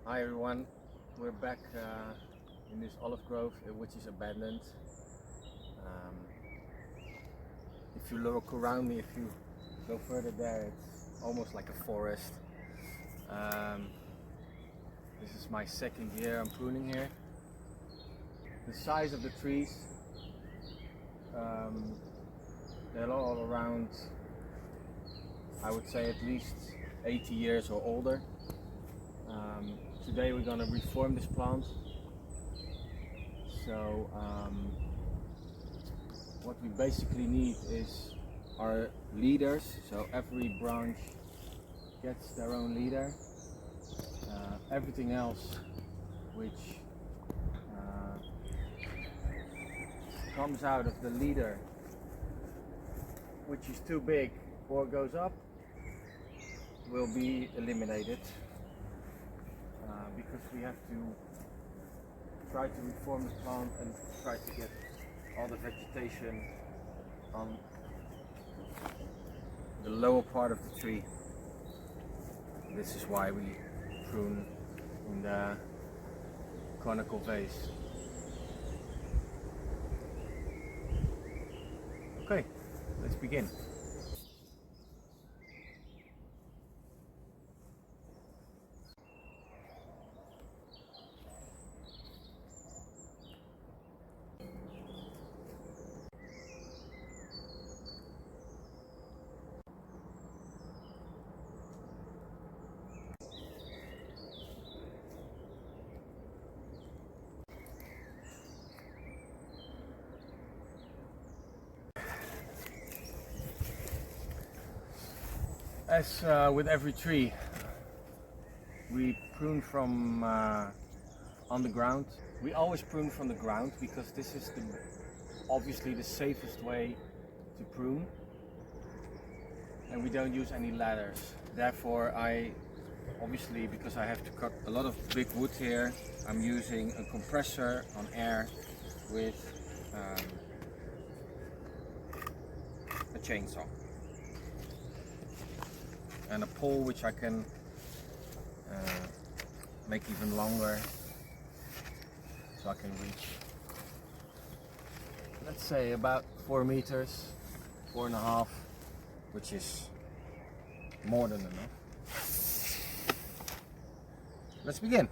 Hi everyone, we're back in this olive grove which is abandoned. If you look around me, if you go further there, it's almost like a forest. This is my second year I'm pruning here. The size of the trees, they're all around, I would say at least 80 years or older. Today we're going to reform this plant. So what we basically need is our leaders. So every branch gets their own leader. Everything else which comes out of the leader, which is too big or goes up, will be eliminated. Because we have to try to reform the plant and try to get all the vegetation on the lower part of the tree. This is why we prune in the conical vase. Okay, let's begin. As with every tree, we prune from on the ground. We always prune from the ground because this is obviously the safest way to prune, and we don't use any ladders. Therefore, obviously, because I have to cut a lot of big wood here, I'm using a compressor on air with a chainsaw and a pole which I can make even longer, so I can reach, let's say, about 4 meters, 4.5, which is more than enough. Let's begin.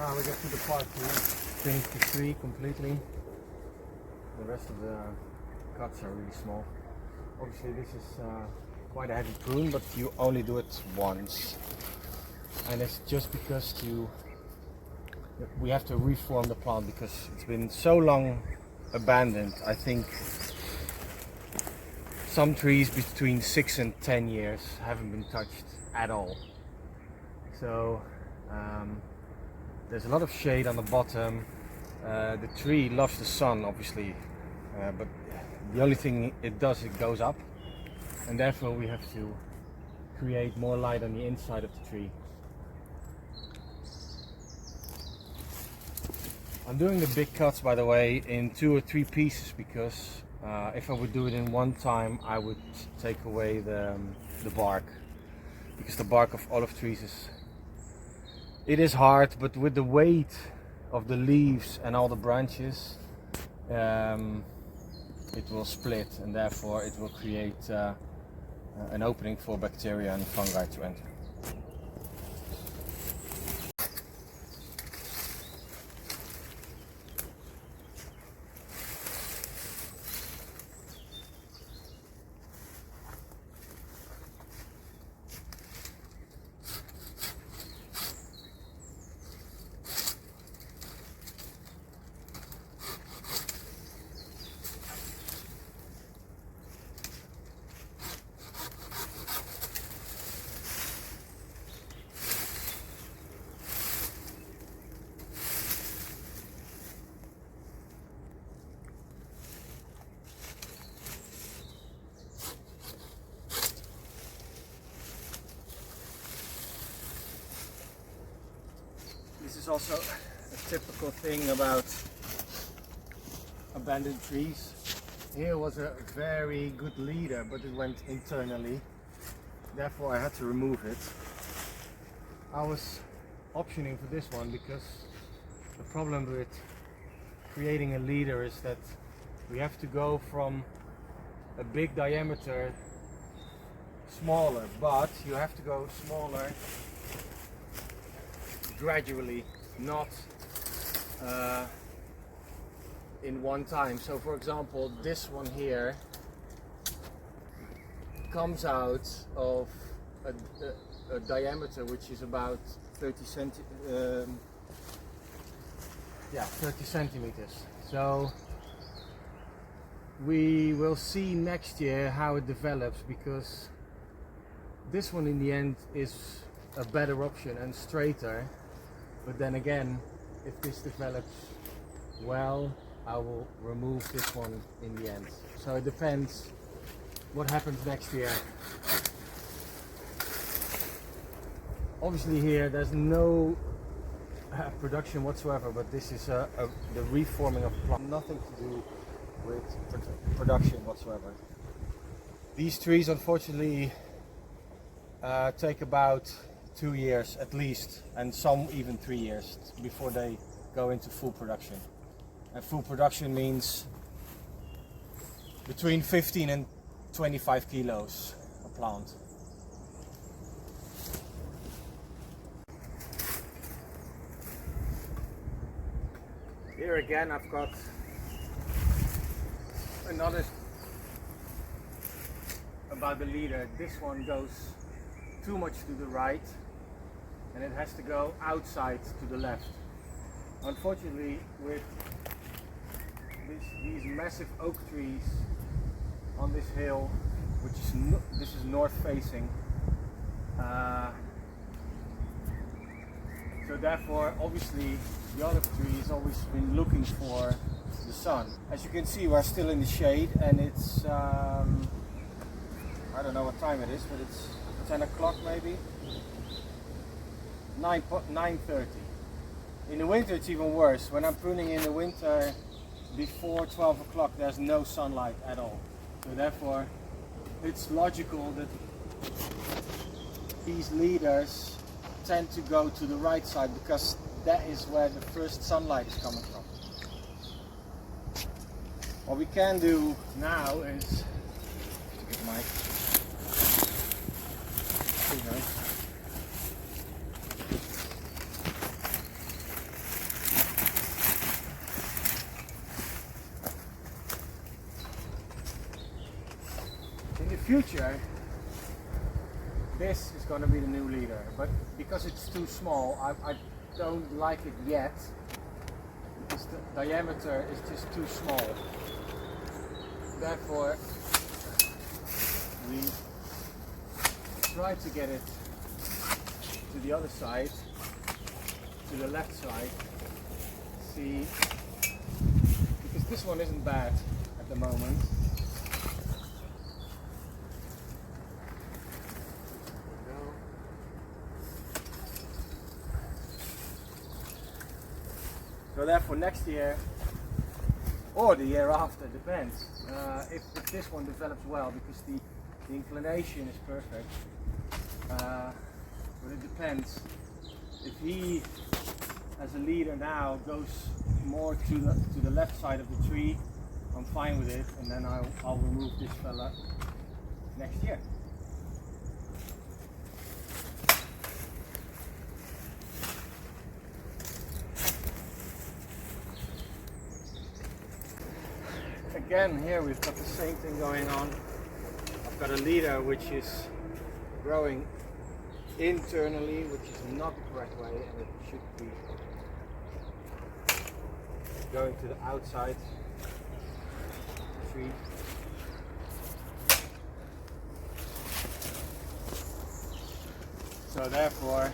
Now we get to the part here. Change the tree completely. The rest of the cuts are really small. Obviously this is quite a heavy prune, but you only do it once. And it's just because we have to reform the plant because it's been so long abandoned. I think some trees between 6 and 10 years haven't been touched at all. So there's a lot of shade on the bottom. The tree loves the sun, obviously, but the only thing it does, it goes up, and therefore we have to create more light on the inside of the tree. I'm doing the big cuts, by the way, in 2 or 3 pieces because if I would do it in one time, I would take away the bark, because the bark of olive trees is hard, but with the weight of the leaves and all the branches, it will split, and therefore it will create an opening for bacteria and fungi to enter. This is also a typical thing about abandoned trees. Here was a very good leader, but it went internally. Therefore I had to remove it. I was optioning for this one because the problem with creating a leader is that we have to go from a big diameter smaller, but you have to go smaller gradually, not in one time. So for example, this one here comes out of a diameter which is about 30 centimeters. So we will see next year how it develops, because this one in the end is a better option and straighter. But then again, if this develops well, I will remove this one in the end. So it depends what happens next year. Obviously here there's no production whatsoever, but this is the reforming of plant. Nothing to do with production whatsoever. These trees unfortunately take about 2 years at least, and some even 3 years before they go into full production. And full production means between 15 and 25 kilos a plant. Here again I've got another about the leader. This one goes too much to the right and it has to go outside to the left. Unfortunately, with these massive oak trees on this hill, which is this is north facing, so therefore obviously the olive tree has always been looking for the sun. As you can see, we're still in the shade, and it's I don't know what time it is, but it's 10 o'clock maybe, 9:30. In the winter it's even worse. When I'm pruning in the winter before 12 o'clock there's no sunlight at all. So therefore it's logical that these leaders tend to go to the right side, because that is where the first sunlight is coming from. What we can do now is to get my future, this is going to be the new leader, but because it's too small, I don't like it yet, because the diameter is just too small. Therefore, we try to get it to the other side, to the left side. See, because this one isn't bad at the moment. So therefore next year, or the year after, depends, if this one develops well, because the inclination is perfect, but it depends. If he, as a leader now, goes more to the left side of the tree, I'm fine with it, and then I'll remove this fella next year. Again, here we've got the same thing going on. I've got a leader which is growing internally, which is not the correct way, and it should be going to the outside tree. So therefore,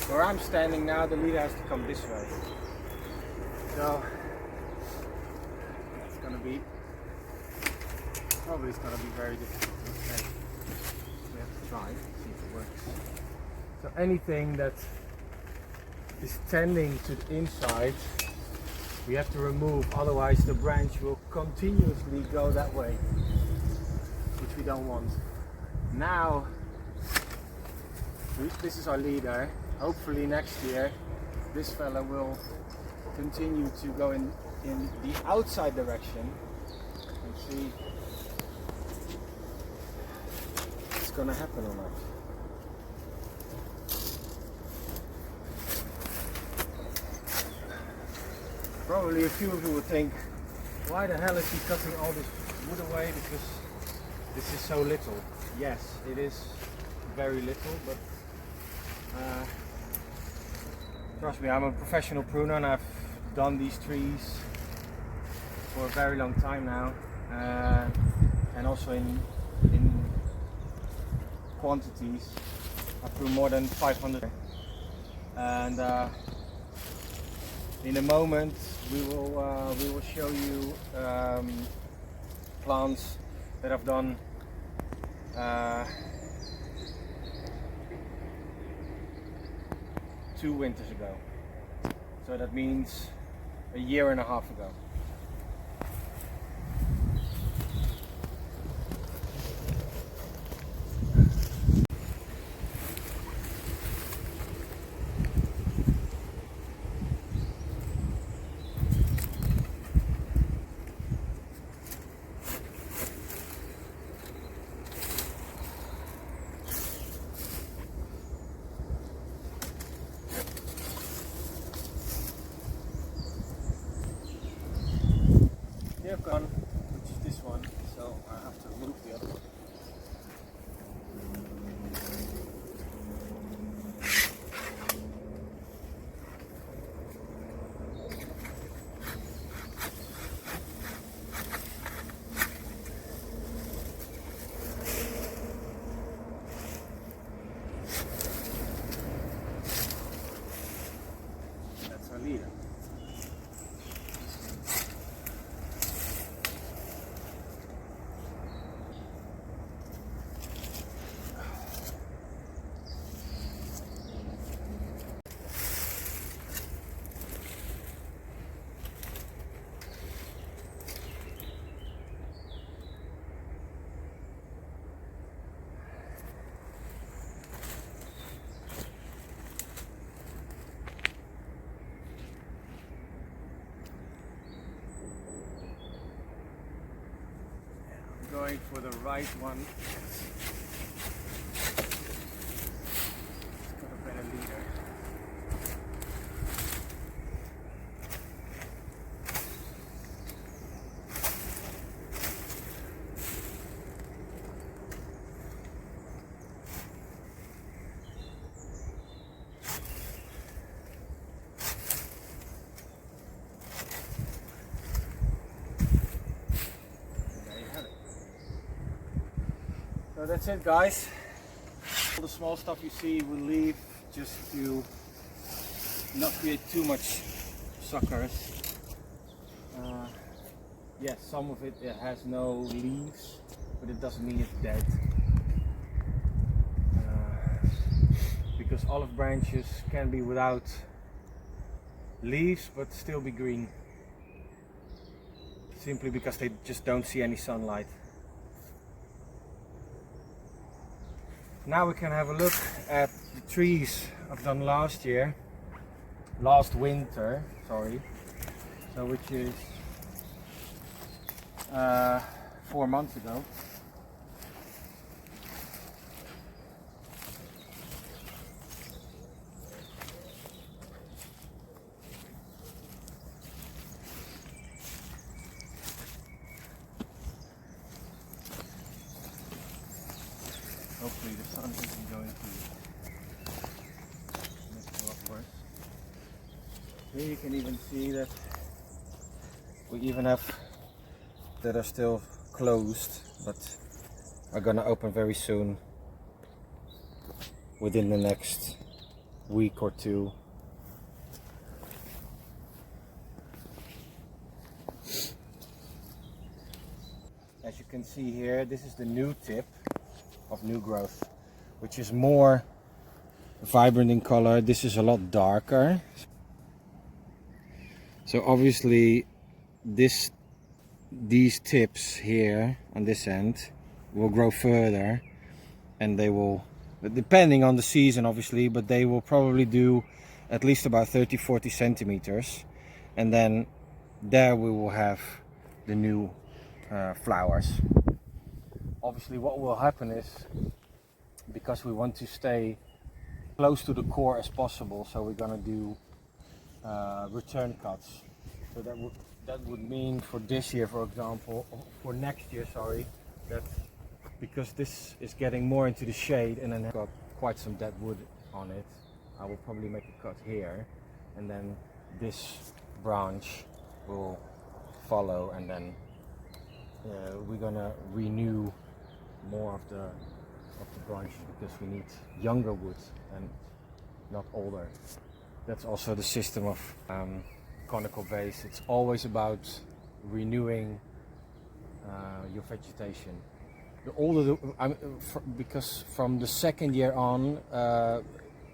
where I'm standing now, the leader has to come this way. So it's gonna be probably very difficult to make. We have to try, see if it works. So anything that is tending to the inside, we have to remove, otherwise the branch will continuously go that way, which we don't want. Now, this is our leader. Hopefully next year this fella will continue to go in the outside direction, and see if it's gonna happen or not. Probably a few of you would think, why the hell is he cutting all this wood away, because this is so little. Yes, it is very little, but trust me, I'm a professional pruner and I've done these trees for a very long time now, and also in quantities. I prune more than 500, and in a moment we will show you plants that I've done two winters ago. So that means a year and a half ago. I've gone, which is this one, so I have to remove the other one. That's our leader. Going for the right one. It's got a better leader. So that's it, guys. All the small stuff you see we'll leave just to not create too much suckers. Yes, some of it has no leaves, but it doesn't mean it's dead. Because olive branches can be without leaves but still be green, simply because they just don't see any sunlight. Now we can have a look at the trees I've done last winter, sorry, so which is 4 months ago. Hopefully the sun isn't going to make it a lot worse. Here you can even see that we even have that are still closed, but are gonna open very soon, within the next week or two. As you can see here, this is the new tip of new growth, which is more vibrant in color. This is a lot darker. So obviously these tips here on this end will grow further, and they will, depending on the season obviously, but they will probably do at least about 30-40 centimeters, and then there we will have the new flowers. Obviously what will happen is, because we want to stay close to the core as possible, so we're gonna do return cuts. So that would mean for this year, for example, for next year, sorry, that because this is getting more into the shade and then got quite some dead wood on it, I will probably make a cut here, and then this branch will follow, and then we're gonna renew more of the branches, because we need younger wood and not older. That's also the system of conical vase. It's always about renewing your vegetation. The older because from the second year on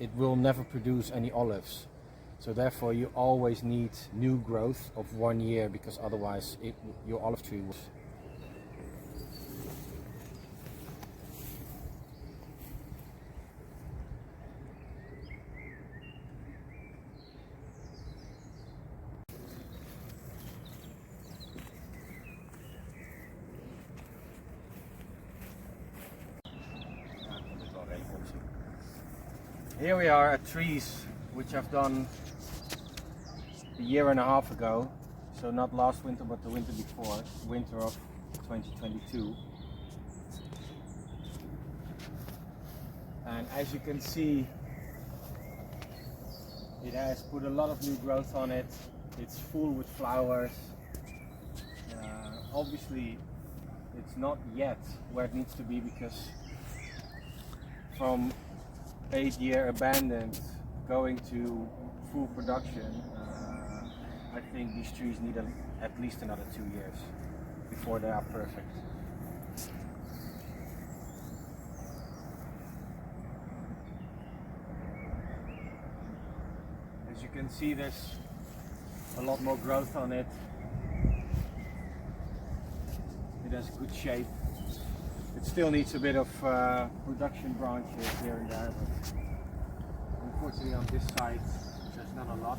it will never produce any olives, so therefore you always need new growth of 1 year, because otherwise your olive tree will. Here we are at trees which I've done a year and a half ago, so not last winter but the winter before, winter of 2022. And as you can see, it has put a lot of new growth on it. It's full with flowers. Obviously it's not yet where it needs to be, because from 8-year abandoned going to full production, I think these trees need at least another 2 years before they are perfect. As you can see, there's a lot more growth on it. It has good shape. It still needs a bit of production branches here and there, but unfortunately on this side there's not a lot.